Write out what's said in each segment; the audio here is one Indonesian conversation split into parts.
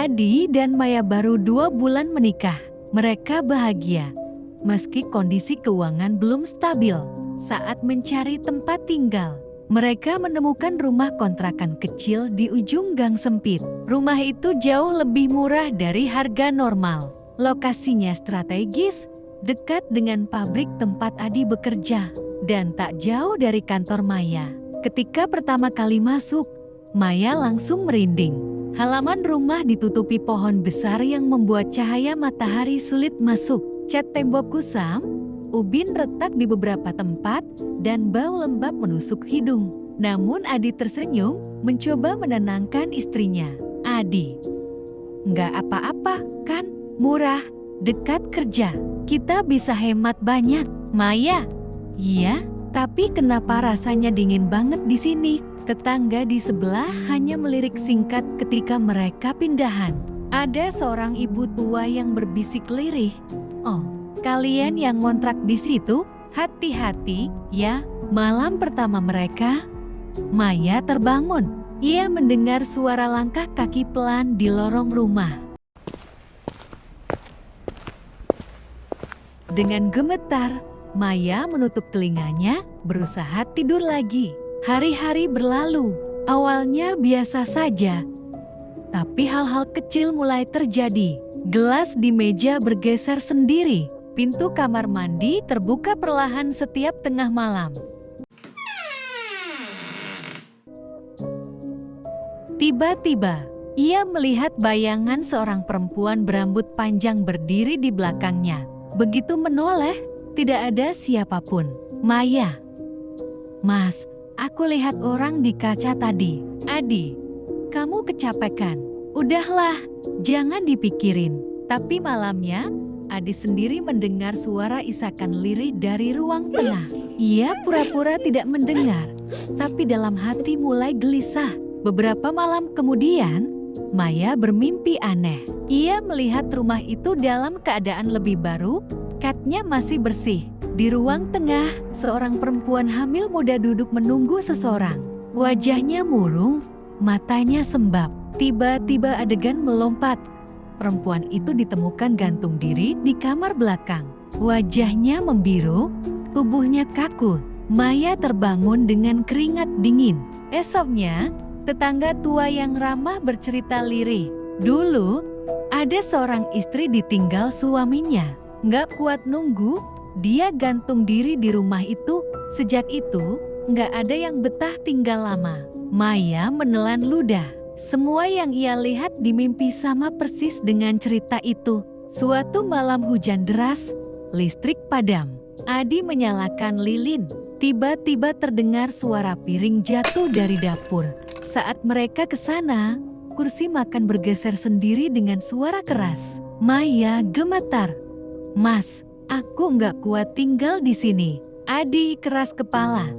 Adi dan Maya baru 2 bulan menikah. Mereka bahagia, meski kondisi keuangan belum stabil. Saat mencari tempat tinggal, mereka menemukan rumah kontrakan kecil di ujung gang sempit. Rumah itu jauh lebih murah dari harga normal. Lokasinya strategis, dekat dengan pabrik tempat Adi bekerja, dan tak jauh dari kantor Maya. Ketika pertama kali masuk, Maya langsung merinding. Halaman rumah ditutupi pohon besar yang membuat cahaya matahari sulit masuk. Cat tembok kusam, ubin retak di beberapa tempat, dan bau lembab menusuk hidung. Namun Adi tersenyum, mencoba menenangkan istrinya. Adi, nggak apa-apa kan? Murah, dekat kerja. Kita bisa hemat banyak. Maya, iya, tapi kenapa rasanya dingin banget di sini? Tetangga di sebelah hanya melirik singkat ketika mereka pindahan. Ada seorang ibu tua yang berbisik lirih. Oh, kalian yang ngontrak di situ, hati-hati ya. Malam pertama mereka, Maya terbangun. Ia mendengar suara langkah kaki pelan di lorong rumah. Dengan gemetar, Maya menutup telinganya, berusaha tidur lagi. Hari-hari berlalu, awalnya biasa saja. Tapi hal-hal kecil mulai terjadi. Gelas di meja bergeser sendiri. Pintu kamar mandi terbuka perlahan setiap tengah malam. Tiba-tiba, ia melihat bayangan seorang perempuan berambut panjang berdiri di belakangnya. Begitu menoleh, tidak ada siapapun. Maya, "Mas, aku lihat orang di kaca tadi." "Adi, kamu kecapekan." "Udahlah, jangan dipikirin." Tapi malamnya, Adi sendiri mendengar suara isakan lirih dari ruang tengah. Ia pura-pura tidak mendengar, tapi dalam hati mulai gelisah. Beberapa malam kemudian, Maya bermimpi aneh. Ia melihat rumah itu dalam keadaan lebih baru, katnya masih bersih. Di ruang tengah, seorang perempuan hamil muda duduk menunggu seseorang. Wajahnya murung, matanya sembab. Tiba-tiba adegan melompat. Perempuan itu ditemukan gantung diri di kamar belakang. Wajahnya membiru, tubuhnya kaku. Maya terbangun dengan keringat dingin. Esoknya, tetangga tua yang ramah bercerita lirih. Dulu, ada seorang istri ditinggal suaminya. Nggak kuat nunggu, dia gantung diri di rumah itu. Sejak itu, nggak ada yang betah tinggal lama. Maya menelan ludah. Semua yang ia lihat di mimpi sama persis dengan cerita itu. Suatu malam hujan deras, listrik padam. Adi menyalakan lilin. Tiba-tiba terdengar suara piring jatuh dari dapur. Saat mereka ke sana, kursi makan bergeser sendiri dengan suara keras. Maya gemetar. "Mas, aku nggak kuat tinggal di sini." Adi keras kepala.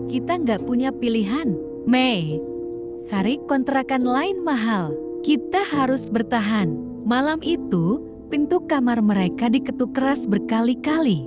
"Kita nggak punya pilihan, Mei. Cari kontrakan lain mahal. Kita harus bertahan." Malam itu, pintu kamar mereka diketuk keras berkali-kali.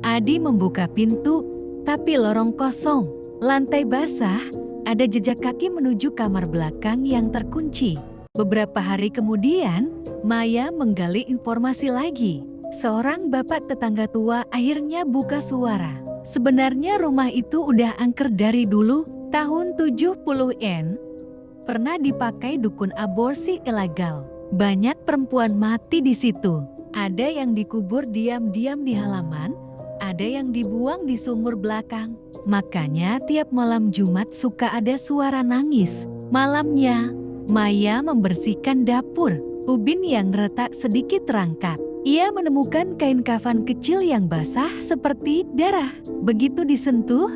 Adi membuka pintu, tapi lorong kosong. Lantai basah, ada jejak kaki menuju kamar belakang yang terkunci. Beberapa hari kemudian, Maya menggali informasi lagi. Seorang bapak tetangga tua akhirnya buka suara. Sebenarnya rumah itu udah angker dari dulu. Tahun 70-an, pernah dipakai dukun aborsi ilegal. Banyak perempuan mati di situ. Ada yang dikubur diam-diam di halaman, ada yang dibuang di sumur belakang. Makanya tiap malam Jumat suka ada suara nangis. Malamnya, Maya membersihkan dapur. Ubin yang retak sedikit terangkat. Ia menemukan kain kafan kecil yang basah seperti darah. Begitu disentuh,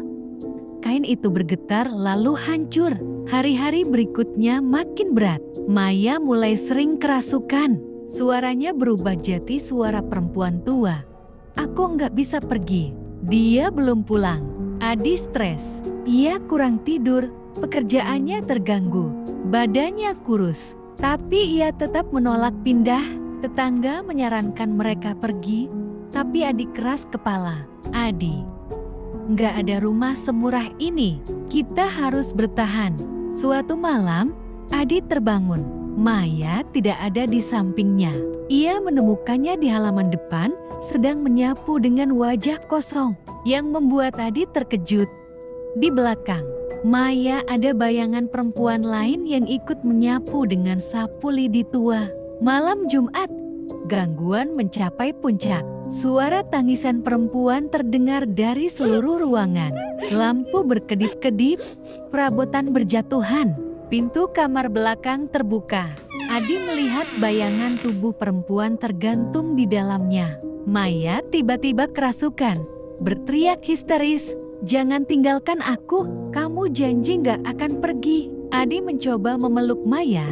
kain itu bergetar lalu hancur. Hari-hari berikutnya makin berat. Maya mulai sering kerasukan. Suaranya berubah jadi suara perempuan tua. "Aku nggak bisa pergi. Dia belum pulang." Adi stres. Ia kurang tidur, pekerjaannya terganggu, badannya kurus. Tapi ia tetap menolak pindah. Tetangga menyarankan mereka pergi, tapi Adi keras kepala. "Adi, nggak ada rumah semurah ini. Kita harus bertahan." Suatu malam, Adi terbangun. Maya tidak ada di sampingnya. Ia menemukannya di halaman depan, sedang menyapu dengan wajah kosong, yang membuat Adi terkejut. Di belakang Maya ada bayangan perempuan lain yang ikut menyapu dengan sapu lidi tua. Malam Jumat, gangguan mencapai puncak. Suara tangisan perempuan terdengar dari seluruh ruangan. Lampu berkedip-kedip, perabotan berjatuhan. Pintu kamar belakang terbuka. Adi melihat bayangan tubuh perempuan tergantung di dalamnya. Maya tiba-tiba kerasukan, berteriak histeris, "Jangan tinggalkan aku, kamu janji gak akan pergi." Adi mencoba memeluk Maya,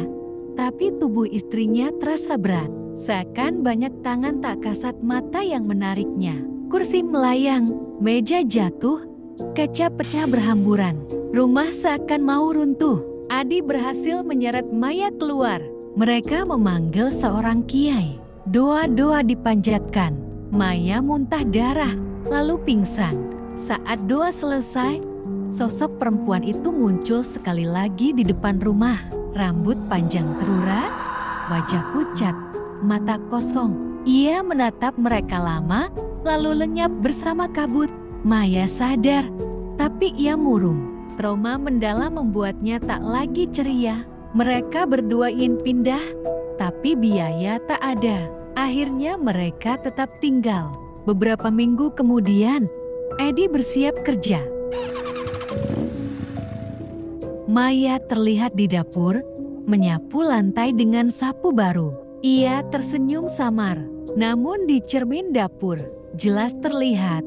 tapi tubuh istrinya terasa berat. Seakan banyak tangan tak kasat mata yang menariknya. Kursi melayang, meja jatuh, kaca pecah berhamburan. Rumah seakan mau runtuh. Adi berhasil menyeret Maya keluar. Mereka memanggil seorang kiai. Doa-doa dipanjatkan. Maya muntah darah, lalu pingsan. Saat doa selesai, sosok perempuan itu muncul sekali lagi di depan rumah. Rambut panjang terurat, wajah pucat, mata kosong. Ia menatap mereka lama, lalu lenyap bersama kabut. Maya sadar, tapi ia murung. Trauma mendalam membuatnya tak lagi ceria. Mereka berdua ingin pindah, tapi biaya tak ada. Akhirnya mereka tetap tinggal. Beberapa minggu kemudian, Edi bersiap kerja. Maya terlihat di dapur, menyapu lantai dengan sapu baru. Ia tersenyum samar, namun di cermin dapur, jelas terlihat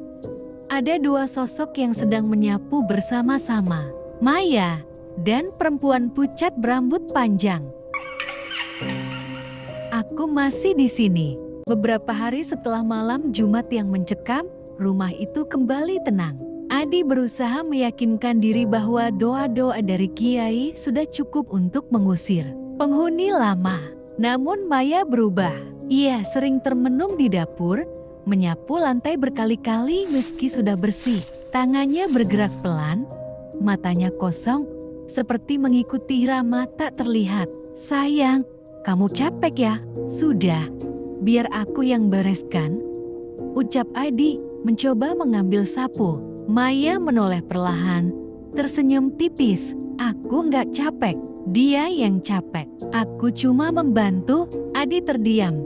ada dua sosok yang sedang menyapu bersama-sama. Maya dan perempuan pucat berambut panjang. Aku masih di sini. Beberapa hari setelah malam Jumat yang mencekam, rumah itu kembali tenang. Adi berusaha meyakinkan diri bahwa doa-doa dari kiai sudah cukup untuk mengusir penghuni lama. Namun Maya berubah. Ia sering termenung di dapur, menyapu lantai berkali-kali meski sudah bersih. Tangannya bergerak pelan, matanya kosong, seperti mengikuti irama tak terlihat. "Sayang, kamu capek ya? Sudah, biar aku yang bereskan," ucap Adi, mencoba mengambil sapu. Maya menoleh perlahan, tersenyum tipis. "Aku nggak capek, dia yang capek. Aku cuma membantu." Adi terdiam.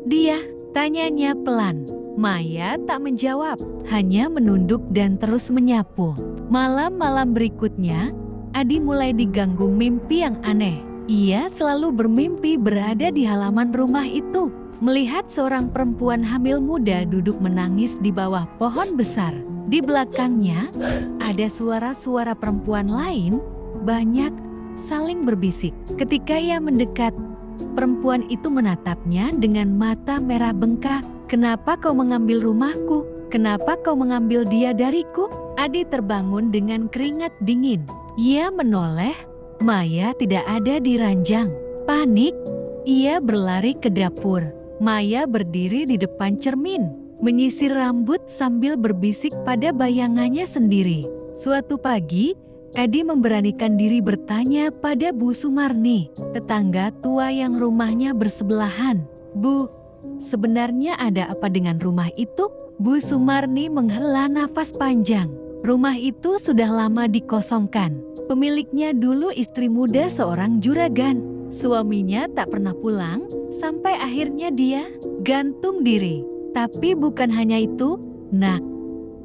"Dia?" tanyanya pelan. Maya tak menjawab, hanya menunduk dan terus menyapu. Malam-malam berikutnya, Adi mulai diganggu mimpi yang aneh. Ia selalu bermimpi berada di halaman rumah itu, melihat seorang perempuan hamil muda duduk menangis di bawah pohon besar. Di belakangnya, ada suara-suara perempuan lain, banyak, saling berbisik. Ketika ia mendekat, perempuan itu menatapnya dengan mata merah bengkak. "Kenapa kau mengambil rumahku? Kenapa kau mengambil dia dariku?" Adi terbangun dengan keringat dingin. Ia menoleh, Maya tidak ada di ranjang. Panik, ia berlari ke dapur. Maya berdiri di depan cermin, menyisir rambut sambil berbisik pada bayangannya sendiri. Suatu pagi, Adi memberanikan diri bertanya pada Bu Sumarni, tetangga tua yang rumahnya bersebelahan. "Bu, sebenarnya ada apa dengan rumah itu?" Bu Sumarni menghela nafas panjang. Rumah itu sudah lama dikosongkan. Pemiliknya dulu istri muda seorang juragan. Suaminya tak pernah pulang, sampai akhirnya dia gantung diri. Tapi bukan hanya itu, Nak.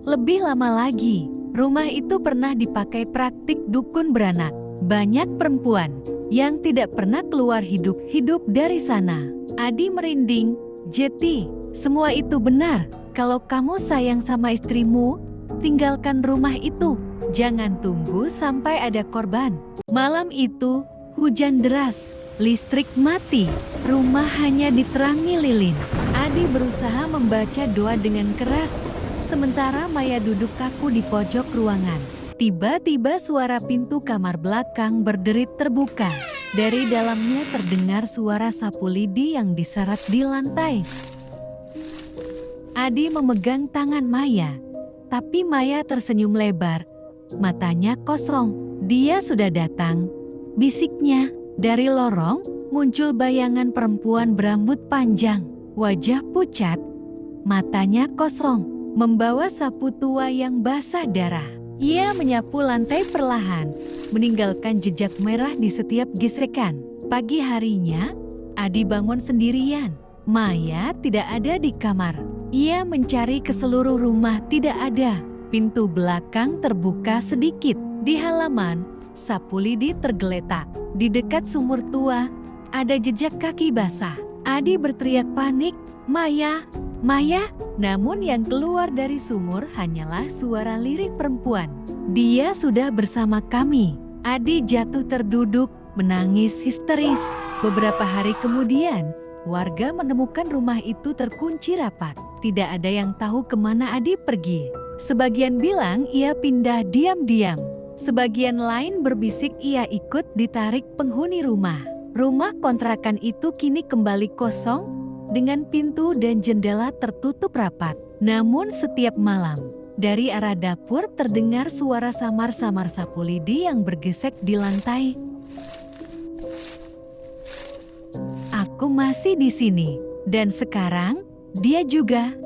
Lebih lama lagi, rumah itu pernah dipakai praktik dukun beranak. Banyak perempuan yang tidak pernah keluar hidup-hidup dari sana. Adi merinding. "Jeti, semua itu benar. Kalau kamu sayang sama istrimu, tinggalkan rumah itu. Jangan tunggu sampai ada korban." Malam itu, hujan deras, listrik mati, rumah hanya diterangi lilin. Adi berusaha membaca doa dengan keras, sementara Maya duduk kaku di pojok ruangan. Tiba-tiba suara pintu kamar belakang berderit terbuka. Dari dalamnya terdengar suara sapu lidi yang diseret di lantai. Adi memegang tangan Maya, tapi Maya tersenyum lebar. Matanya kosong. "Dia sudah datang," bisiknya. Dari lorong muncul bayangan perempuan berambut panjang, wajah pucat, matanya kosong, membawa sapu tua yang basah darah. Ia menyapu lantai perlahan, meninggalkan jejak merah di setiap gesekan. Pagi harinya, Adi bangun sendirian. Maya tidak ada di kamar. Ia mencari ke seluruh rumah, tidak ada. Pintu belakang terbuka sedikit. Di halaman, sapu lidi tergeletak. Di dekat sumur tua, ada jejak kaki basah. Adi berteriak panik, "Maya, Maya!" Namun yang keluar dari sumur hanyalah suara lirik perempuan. "Dia sudah bersama kami." Adi jatuh terduduk, menangis histeris. Beberapa hari kemudian, warga menemukan rumah itu terkunci rapat. Tidak ada yang tahu kemana Adi pergi. Sebagian bilang ia pindah diam-diam. Sebagian lain berbisik ia ikut ditarik penghuni rumah. Rumah kontrakan itu kini kembali kosong, dengan pintu dan jendela tertutup rapat. Namun setiap malam, dari arah dapur terdengar suara samar-samar sapu lidi yang bergesek di lantai. "Aku masih di sini, dan sekarang dia juga."